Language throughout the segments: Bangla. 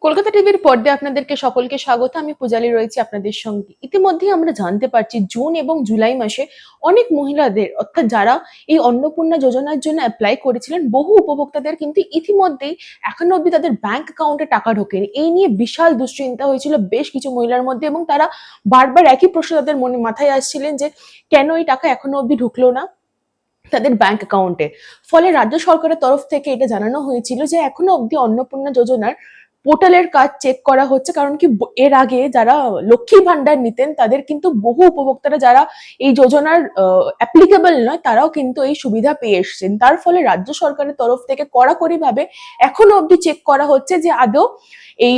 কলকাতা টিভির পর্দায় আপনাদেরকে সকলকে স্বাগত। আমি পূজালি রয়েছি আপনাদের সঙ্গে। ইতিমধ্যেই আমরা জানতে পারছি জুন এবং জুলাই মাসে অনেক মহিলাদের অর্থাৎ যারা এই অন্নপূর্ণা যোজনার জন্য অ্যাপ্লাই করেছিলেন, বহু উপভোক্তাদের কিন্তু ইতিমধ্যেই এখনো অবধি তাদের ব্যাংক অ্যাকাউন্টে টাকা ঢোকেনি। এই নিয়ে বিশাল দুশ্চিন্তা হয়েছিল বেশ কিছু মহিলার মধ্যে এবং তারা বারবার একই প্রশ্ন তাদের মনে মাথায় আসছিলেন যে কেন এই টাকা এখনো অবধি ঢুকলো না তাদের ব্যাংক অ্যাকাউন্টে। ফলে রাজ্য সরকারের তরফ থেকে এটা জানানো হয়েছিল যে এখনো অবধি অন্নপূর্ণা যোজনার পোর্টালের কাজ চেক করা হচ্ছে, কারণ কি এর আগে যারা লক্ষ্মী ভান্ডার নিতেন তাদের কিন্তু বহু উপভোক্তারা যারা এই যোজনার অ্যাপ্লিকেবল নয় তারাও কিন্তু এই সুবিধা পেয়ে এসছেন। তার ফলে রাজ্য সরকারের তরফ থেকে কড়াকড়ি ভাবে এখনো অবধি চেক করা হচ্ছে যে আদৌ এই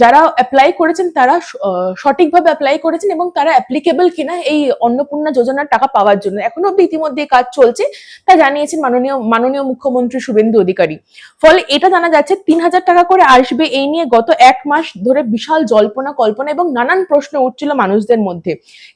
যারা অ্যাপ্লাই করেছেন তারা সঠিকভাবে অ্যাপ্লাই করেছেন এবং তারা অ্যাপ্লিকেবল কিনা এই অন্নপূর্ণা যোজনার টাকা পাওয়ার জন্য। এখনো অব্দি ইতিমধ্যে কাজ চলছে, তা জানিয়েছেন মাননীয় মুখ্যমন্ত্রী শুভেন্দু অধিকারী। ফলে এটা জানা যাচ্ছে ৩,০০০ টাকা করে আসবে। এই নিয়ে গত ১ মাস ধরে বিশাল জল্পনা কল্পনা এবং নানান প্রশ্ন উঠছিল মানুষদের মধ্যে।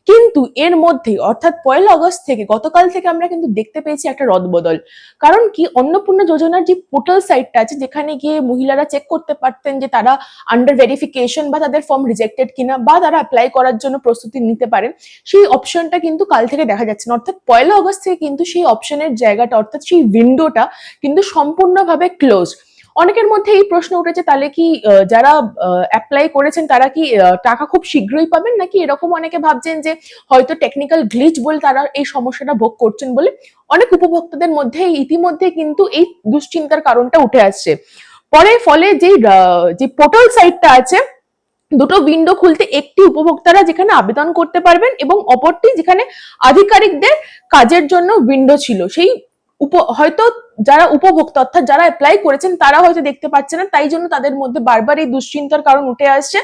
কিন্তু এর মধ্যে অর্থাৎ ১ আগস্ট থেকে গতকাল থেকে আমরা কিন্তু দেখতে পেয়েছি একটা রদবদল। কারণ কি অন্নপূর্ণা যোজনার যে পোর্টাল সাইটটা আছে যেখানে গিয়ে মহিলারা চেক করতে পারতেন যে তারা আন্ডার ভেরিফিকেশন বা তাদের ফর্ম রিজেক্টেড কিনা বা তারা অ্যাপ্লাই করার জন্য প্রস্তুতি নিতে পারেন, সেই অপশনটা কিন্তু কাল থেকে দেখা যাচ্ছে না। অর্থাৎ ১ আগস্ট থেকে কিন্তু সেই অপশনের জায়গাটা অর্থাৎ সেই উইন্ডোটা কিন্তু সম্পূর্ণভাবে ক্লোজ। অনেকের মধ্যে এই প্রশ্ন উঠেছে তাহলে কি যারা অ্যাপ্লাই করেছেন তারা কি টাকা খুব শীঘ্রই পাবেন, নাকি এরকম অনেকে ভাবছেন যে হয়তো টেকনিক্যাল গ্লিচ বলে তারা এই সমস্যাটা ভোগ করছেন বলে অনেক উপভোক্তাদের মধ্যে ইতিমধ্যে কিন্তু এই দুশ্চিন্তার কারণটা উঠে আসছে। ফলে যে পোর্টাল সাইটটা আছে দুটো উইন্ডো খুলতে, একটি উপভোক্তারা যেখানে আবেদন করতে পারবেন এবং অপরটি যেখানে আধিকারিকদের কাজের জন্য উইন্ডো ছিল। সেই হয়তো যারা উপভোক্তা অর্থাৎ যারা অ্যাপ্লাই করেছেন তারা হয়তো দেখতে পাচ্ছেন না, তাই জন্য তাদের মধ্যে বারবার এই দুশ্চিন্তার কারণ উঠে আসছে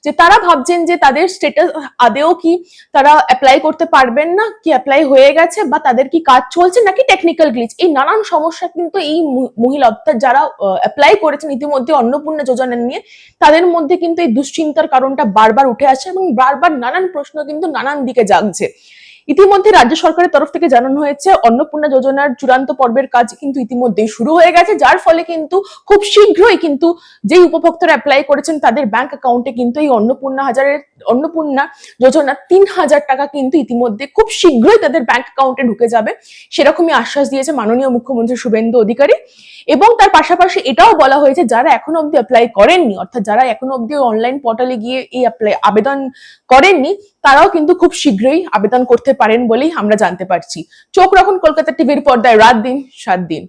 যে তারা ভাবছেন যে তাদের স্ট্যাটাস আদেও কি তারা অ্যাপ্লাই করতে পারবেন না, কি অ্যাপ্লাই হয়ে গেছে বা তাদের কি কাজ চলছে নাকি টেকনিক্যাল গ্লিচ। এই নানান সমস্যা কিন্তু এই মহিলা অর্থাৎ যারা অ্যাপ্লাই করেছেন ইতিমধ্যে অন্নপূর্ণা যোজনা নিয়ে তাদের মধ্যে কিন্তু এই দুশ্চিন্তার কারণটা বারবার উঠে আসছে এবং বারবার নানান প্রশ্ন কিন্তু নানান দিকে জাগছে। ইতিমধ্যে রাজ্য সরকারের তরফ থেকে জানানো হয়েছে অন্নপূর্ণা যোজনার চূড়ান্ত পর্বের কাজ কিন্তু ইতিমধ্যেই শুরু হয়ে গেছে, যার ফলে কিন্তু খুব শীঘ্রই কিন্তু যেই উপভোক্তারা অ্যাপ্লাই করেছেন তাদের ব্যাংক অ্যাকাউন্টে কিন্তু এই অন্নপূর্ণা যোজনা ৩,০০০ টাকা কিন্তু ইতিমধ্যে খুব শীঘ্রই তাদের ব্যাংক অ্যাকাউন্টে ঢুকে যাবে, সেরকমই আশ্বাস দিয়েছে মাননীয় মুখ্যমন্ত্রী শুভেন্দু অধিকারী। এবং তার পাশাপাশি এটাও বলা হয়েছে যারা এখনো অব্দি অ্যাপ্লাই করেননি অর্থাৎ যারা এখনো অব্দি অনলাইন পোর্টালে গিয়ে এই আবেদন করেননি তারাও কিন্তু খুব শীঘ্রই আবেদন করতে পারেন বলেই আমরা জানতে পারছি। চোখ রাখুন কলকাতা টিভির পর্দায়, রাত দিন ৭ দিন।